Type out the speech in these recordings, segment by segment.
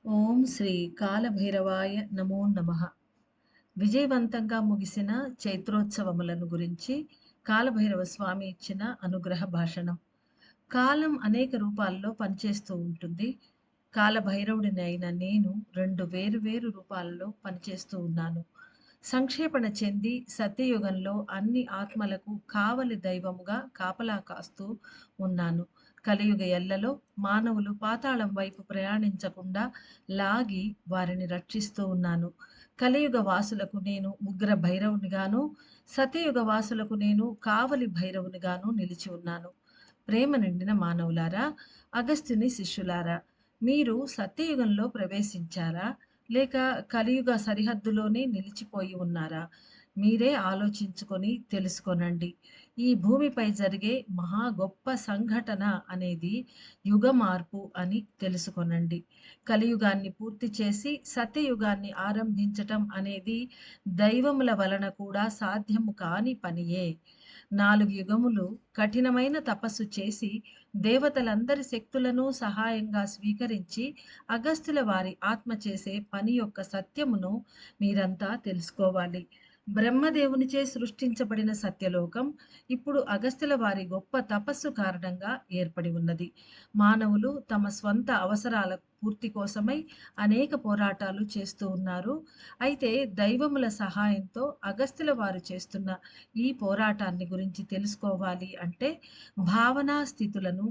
ఓం శ్రీ కాలభైరవాయ నమో నమః. విజయవంతంగా ముగిసిన చైత్రోత్సవములను గురించి కాలభైరవ స్వామి ఇచ్చిన అనుగ్రహ భాషణం. కాలం అనేక రూపాల్లో పనిచేస్తూ ఉంటుంది. కాలభైరవుడిని అయిన నేను 2 వేరు వేరు రూపాలలో పనిచేస్తూ ఉన్నాను. సంక్షేపణ చెంది సత్యయుగంలో అన్ని ఆత్మలకు కావలి దైవముగా కాపలా కాస్తూ ఉన్నాను. కలియుగ ఎల్లలో మానవులు పాతాళం వైపు ప్రయాణించకుండా లాగి వారిని రక్షిస్తూ ఉన్నాను. కలియుగ వాసులకు నేను ఉగ్ర భైరవునిగాను, సత్యయుగ వాసులకు నేను కావలి భైరవునిగాను నిలిచి ఉన్నాను. ప్రేమ నిండిన మానవులారా, అగస్త్యుని శిష్యులారా, మీరు సత్యయుగంలో ప్రవేశించారా? లేక కలియుగ సరిహద్దులోనే నిలిచిపోయి ఉన్నారా? మీరే ఆలోచించుకొని తెలుసుకొనండి. ఈ భూమిపై జరిగే మహా గొప్ప సంఘటన అనేది యుగ మార్పు అని తెలుసుకొనండి. కలియుగాన్ని పూర్తి చేసి సత్యయుగాన్ని ఆరంభించటం అనేది దైవముల వలన కూడా సాధ్యము కాని పనియే. 4 యుగములు కఠినమైన తపస్సు చేసి దేవతలందరి శక్తులను సహాయంగా స్వీకరించి అగస్త్యుల వారి ఆత్మ చేసే పని యొక్క సత్యమును మీరంతా తెలుసుకోవాలి. బ్రహ్మదేవునిచే సృష్టించబడిన సత్యలోకం ఇప్పుడు అగస్త్యుల వారి గొప్ప తపస్సు కారణంగా ఏర్పడి ఉన్నది. మానవులు తమ స్వంత అవసరాల పూర్తి కోసమై అనేక పోరాటాలు చేస్తూ ఉన్నారు. అయితే దైవముల సహాయంతో అగస్త్యుల వారు చేస్తున్న ఈ పోరాటాన్ని గురించి తెలుసుకోవాలి అంటే భావనా స్థితులను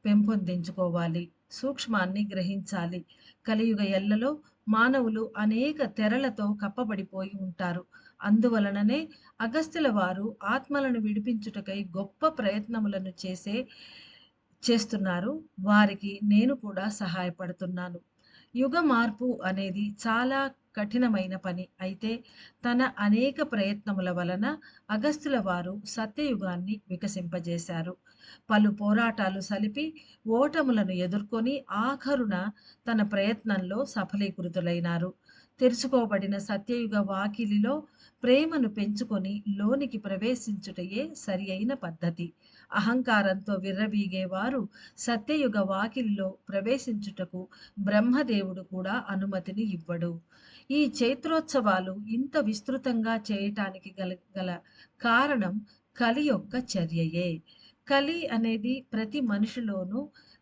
పెంపొందించుకోవాలి. సూక్ష్మాన్ని గ్రహించాలి. కలియుగ ఎల్లలో మానవులు అనేక తెరలతో కప్పబడిపోయి ఉంటారు. అందువలననే అగస్త్యుల వారు ఆత్మలను విడిపించుటకై గొప్ప ప్రయత్నములను చేస్తున్నారు. వారికి నేను కూడా సహాయపడుతున్నాను. యుగ మార్పు అనేది చాలా కఠినమైన పని. అయితే తన అనేక ప్రయత్నముల వలన అగస్త్యుల వారు సత్యయుగాన్ని వికసింపజేశారు. పలు పోరాటాలు సలిపి ఓటములను ఎదుర్కొని ఆఖరున తన ప్రయత్నంలో సఫలీకృతులైనారు. తెరుచుకోబడిన సత్యయుగ వాకిలిలో ప్రేమను పెంచుకొని లోనికి ప్రవేశించుటయే సరి అయిన పద్ధతి. అహంకారంతో విర్రవీగేవారు సత్యయుగ వాకిలిలో ప్రవేశించుటకు బ్రహ్మదేవుడు కూడా అనుమతిని ఇవ్వడు. ఈ చైత్రోత్సవాలు ఇంత విస్తృతంగా చేయటానికి గల కారణం కలి యొక్క చర్యయే. కలి అనేది ప్రతి మనిషిలోనూ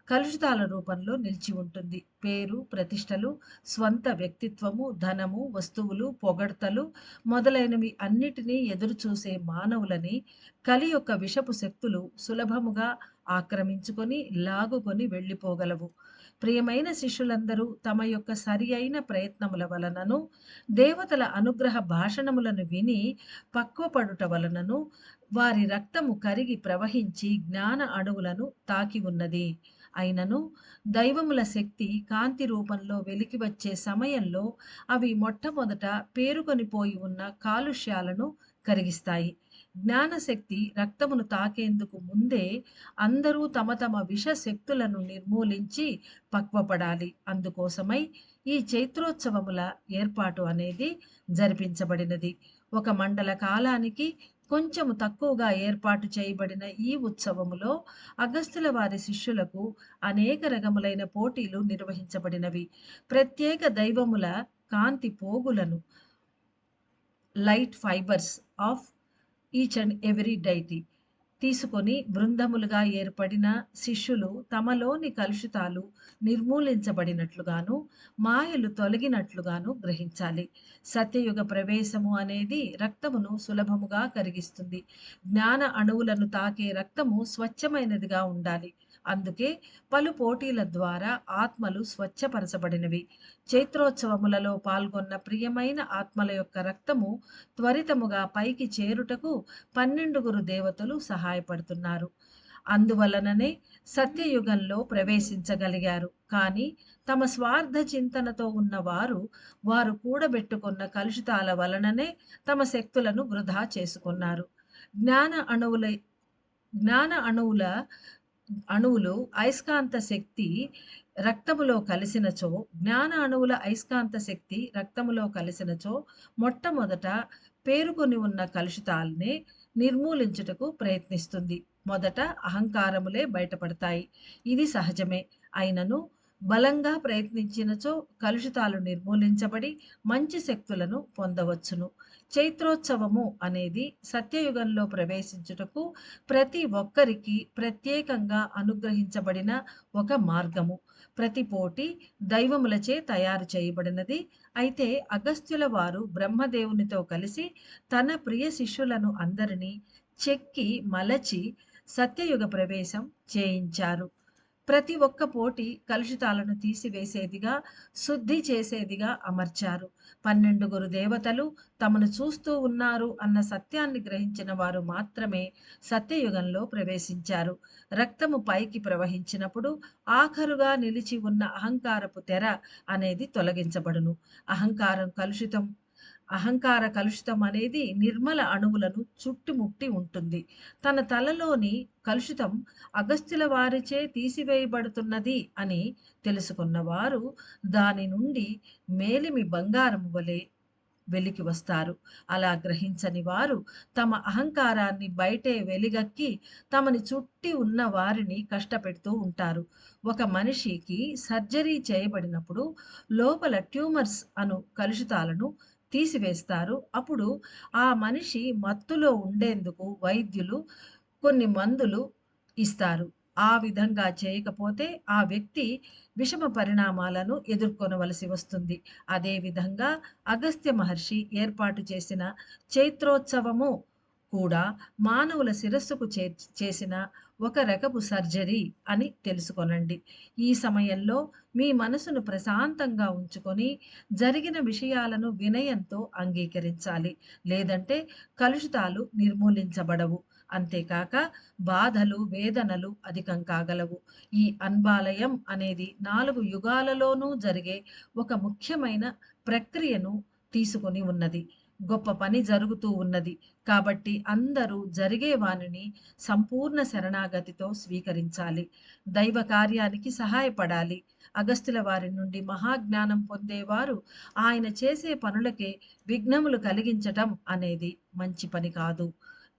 కలుషితాల రూపంలో నిలిచి ఉంటుంది. పేరు, ప్రతిష్టలు, స్వంత వ్యక్తిత్వము, ధనము, వస్తువులు, పొగడ్తలు మొదలైనవి అన్నిటినీ ఎదురుచూసే మానవులని కలి యొక్క విషపు శక్తులు సులభముగా ఆక్రమించుకొని లాగుకొని వెళ్ళిపోగలవు. ప్రియమైన శిష్యులందరూ తమ యొక్క సరి అయిన ప్రయత్నముల వలనను దేవతల అనుగ్రహ భాషణములను విని పక్వపడుట వలనను వారి రక్తము కరిగి ప్రవహించి జ్ఞాన అణువులను తాకి ఉన్నది. అయినను దైవముల శక్తి కాంతి రూపంలో వెలికి వచ్చే సమయంలో అవి మొట్టమొదట పేరుకొనిపోయి ఉన్న కాలుష్యాలను కరిగిస్తాయి. జ్ఞానశక్తి రక్తమును తాకేందుకు ముందే అందరూ తమ తమ విష శక్తులను నిర్మూలించి పక్వపడాలి. అందుకోసమై ఈ చైత్రోత్సవముల ఏర్పాటు అనేది జరిపించబడినది. ఒక మండల కాలానికి కొంచెము తక్కువగా ఏర్పాటు చేయబడిన ఈ ఉత్సవములో అగస్త్యుల వారి శిష్యులకు అనేక రకములైన పోటీలు నిర్వహించబడినవి. ప్రత్యేక దైవముల కాంతి పోగులను light fibres of each and every deity తీసుకొని బృందములుగా ఏర్పడిన శిష్యులు తమలోని కలుషితాలు నిర్మూలించబడినట్లుగాను మాయలు తొలగినట్లుగాను గ్రహించాలి. సత్యయుగ ప్రవేశము అనేది రక్తమును సులభముగా కరిగిస్తుంది. జ్ఞాన అణువులను తాకే రక్తము స్వచ్ఛమైనదిగా ఉండాలి. అందుకే పలు పోటీల ద్వారా ఆత్మలు స్వచ్ఛపరచబడినవి. చైత్రోత్సవములలో పాల్గొన్న ప్రియమైన ఆత్మల యొక్క రక్తము త్వరితముగా పైకి చేరుటకు 12 దేవతలు సహాయపడుతున్నారు. అందువలననే సత్యయుగంలో ప్రవేశించగలిగారు. కానీ తమ స్వార్థ చింతనతో ఉన్నవారు వారు కూడబెట్టుకున్న కలుషితాల వలననే తమ శక్తులను వృధా చేసుకున్నారు. జ్ఞాన అణువుల జ్ఞాన అణువులు అయస్కాంత శక్తి రక్తములో కలిసినచో జ్ఞాన అణువుల అయస్కాంత శక్తి రక్తములో కలిసినచో మొట్టమొదట పేరుకొని ఉన్న కలుషితాల్ని నిర్మూలించుటకు ప్రయత్నిస్తుంది. మొదట అహంకారములే బయటపడతాయి. ఇది సహజమే. అయినను బలంగా ప్రయత్నించినచో కలుషితాలు నిర్మూలించబడి మంచి శక్తులను పొందవచ్చును. చైత్రోత్సవము అనేది సత్యయుగంలో ప్రవేశించుటకు ప్రతి ఒక్కరికి ప్రత్యేకంగా అనుగ్రహించబడిన ఒక మార్గము. ప్రతి పోటీ దైవములచే తయారు చేయబడినది. అయితే అగస్త్యుల వారు బ్రహ్మదేవునితో కలిసి తన ప్రియ శిష్యులను అందరినీ చెక్కి మలచి సత్యయుగ ప్రవేశం చేయించారు. ప్రతి ఒక్క పోటీ కలుషితాలను తీసివేసేదిగా, శుద్ధి చేసేదిగా అమర్చారు. 12 దేవతలు తమను చూస్తూ ఉన్నారు అన్న సత్యాన్ని గ్రహించిన వారు మాత్రమే సత్యయుగంలో ప్రవేశించారు. రక్తము పైకి ప్రవహించినప్పుడు ఆఖరుగా నిలిచి ఉన్న అహంకారపు తెర అనేది తొలగించబడును. అహంకారం కలుషితం అహంకార కలుషితం అనేది నిర్మల అణువులను చుట్టుముట్టి ఉంటుంది. తన తలలోని కలుషితం అగస్త్యుల వారిచే తీసివేయబడుతున్నది అని తెలుసుకున్నవారు దాని నుండి మేలిమి బంగారము వలె వెలికి వస్తారు. అలా గ్రహించని వారు తమ అహంకారాన్ని బయటే వెలిగక్కి తమని చుట్టి ఉన్న వారిని కష్టపెడుతూ ఉంటారు. ఒక మనిషికి సర్జరీ చేయబడినప్పుడు లోపల ట్యూమర్స్ అను కలుషితాలను తీసివేస్తారు. అప్పుడు ఆ మనిషి మత్తులో ఉండేందుకు వైద్యులు కొన్ని మందులు ఇస్తారు. ఆ విధంగా చేయకపోతే ఆ వ్యక్తి విషమ పరిణామాలను ఎదుర్కొనవలసి వస్తుంది. అదేవిధంగా అగస్త్య మహర్షి ఏర్పాటు చేసిన చైత్రోత్సవము కూడా మానవుల శిరస్సుకు చేసిన ఒక రకపు సర్జరీ అని తెలుసుకొనండి. ఈ సమయంలో మీ మనసును ప్రశాంతంగా ఉంచుకొని జరిగిన విషయాలను వినయంతో అంగీకరించాలి. లేదంటే కలుషితాలు నిర్మూలించబడవు. అంతేకాక బాధలు, వేదనలు అధికం కాగలవు. ఈ అన్బాలయం అనేది 4 యుగాలలోనూ జరిగే ఒక ముఖ్యమైన ప్రక్రియను తీసుకొని ఉన్నది. గొప్ప పని జరుగుతూ ఉన్నది. కాబట్టి అందరూ జరిగే వానిని సంపూర్ణ శరణాగతితో స్వీకరించాలి. దైవ కార్యానికి సహాయపడాలి. అగస్త్యుల వారి నుండి మహాజ్ఞానం పొందేవారు ఆయన చేసే పనులకే విఘ్నములు కలిగించటం అనేది మంచి పని కాదు.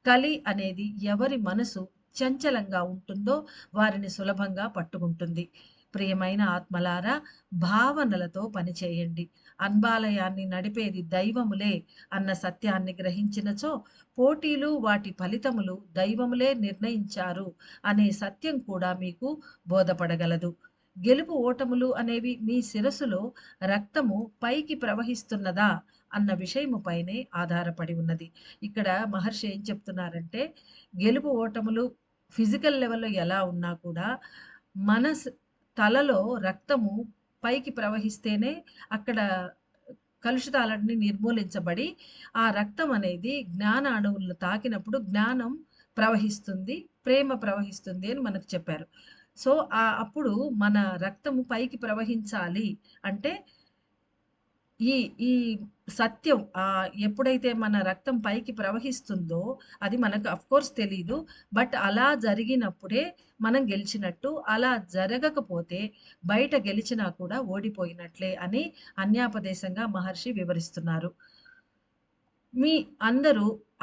కలి అనేది ఎవరి మనసు చంచలంగా ఉంటుందో వారిని సులభంగా పట్టుకుంటుంది. ప్రియమైన ఆత్మలారా, భావనలతో పనిచేయండి. అన్బాలయాన్ని నడిపేది దైవములే అన్న సత్యాన్ని గ్రహించినచో పోటీలు వాటి ఫలితములు దైవములే నిర్ణయించారు అనే సత్యం కూడా మీకు బోధపడగలదు. గెలుపు ఓటములు అనేవి మీ శిరస్సులో రక్తము పైకి ప్రవహిస్తున్నదా అన్న విషయము పైనే ఆధారపడి ఉన్నది. ఇక్కడ మహర్షి ఏం చెప్తున్నారంటే గెలుపు ఓటములు ఫిజికల్ లెవెల్‌లో ఎలా ఉన్నా కూడా మన తలలో రక్తము పైకి ప్రవహిస్తేనే అక్కడ కలుషితాలన్నీ నిర్మూలించబడి ఆ రక్తం అనేది జ్ఞాన అణువులను తాకినప్పుడు జ్ఞానం ప్రవహిస్తుంది, ప్రేమ ప్రవహిస్తుంది అని మనకు చెప్పారు. సో, అప్పుడు మన రక్తము పైకి ప్రవహించాలి అంటే ఈ ఈ సత్యం ఎప్పుడైతే మన రక్తం పైకి ప్రవహిస్తుందో అది మనకు అఫ్‌కోర్స్ తెలీదు. బట్ అలా జరిగినప్పుడే మనం గెలిచినట్టు. అలా జరగకపోతే బయట గెలిచినా కూడా ఓడిపోయినట్లే అని అన్యాపదేశంగా మహర్షి వివరిస్తున్నారు. మీ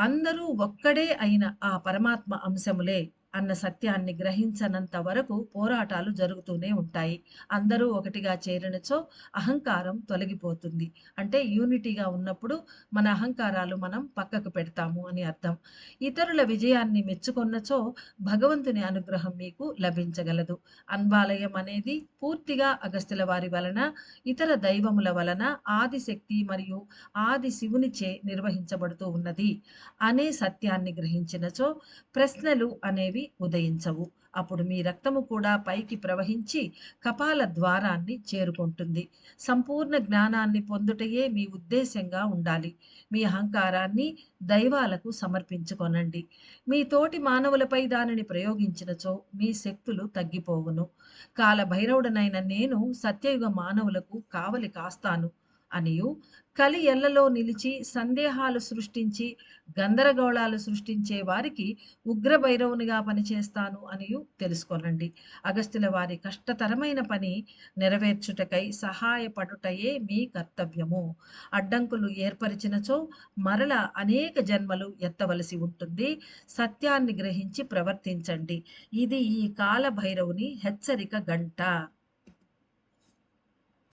అందరూ ఒక్కడే అయిన ఆ పరమాత్మ అంశములే అన్న సత్యాన్ని గ్రహించనంత వరకు పోరాటాలు జరుగుతూనే ఉంటాయి. అందరూ ఒకటిగా చేరినచో అహంకారం తొలగిపోతుంది. అంటే యూనిటీగా ఉన్నప్పుడు మన అహంకారాలు మనం పక్కకు పెడతాము అని అర్థం. ఇతరుల విజయాన్ని మెచ్చుకొన్నచో భగవంతుని అనుగ్రహం మీకు లభించగలదు. అన్వాలయం అనేది పూర్తిగా అగస్త్యుల వారి వలన, ఇతర దైవముల వలన ఆదిశక్తి మరియు ఆది శివునిచే నిర్వహించబడుతూ ఉన్నది అనే సత్యాన్ని గ్రహించినచో ప్రశ్నలు అనేవి ఉదయించవు. అప్పుడు మీ రక్తము కూడా పైకి ప్రవహించి కపాల ద్వారాన్ని చేరుకుంటుంది. సంపూర్ణ జ్ఞానాన్ని పొందుటయే మీ ఉద్దేశ్యంగా ఉండాలి. మీ అహంకారాన్ని దైవాలకు సమర్పించుకొనండి. మీ తోటి మానవులపై దానిని ప్రయోగించినచో మీ శక్తులు తగ్గిపోవును. కాలభైరవుడనైన నేను సత్యయుగ మానవులకు కావలి కాస్తాను అనియు, కలి ఎల్లలో నిలిచి సందేహాలు సృష్టించి గందరగోళాలు సృష్టించే వారికి ఉగ్రభైరవునిగా పనిచేస్తాను అనియు తెలుసుకొనండి. అగస్త్యుల వారి కష్టతరమైన పని నెరవేర్చుటకై సహాయపడుటయే మీ కర్తవ్యము. అడ్డంకులు ఏర్పరిచినచో మరల అనేక జన్మలు ఎత్తవలసి ఉంటుంది. సత్యాన్ని గ్రహించి ప్రవర్తించండి. ఇది ఈ కాల భైరవుని హెచ్చరిక గంట.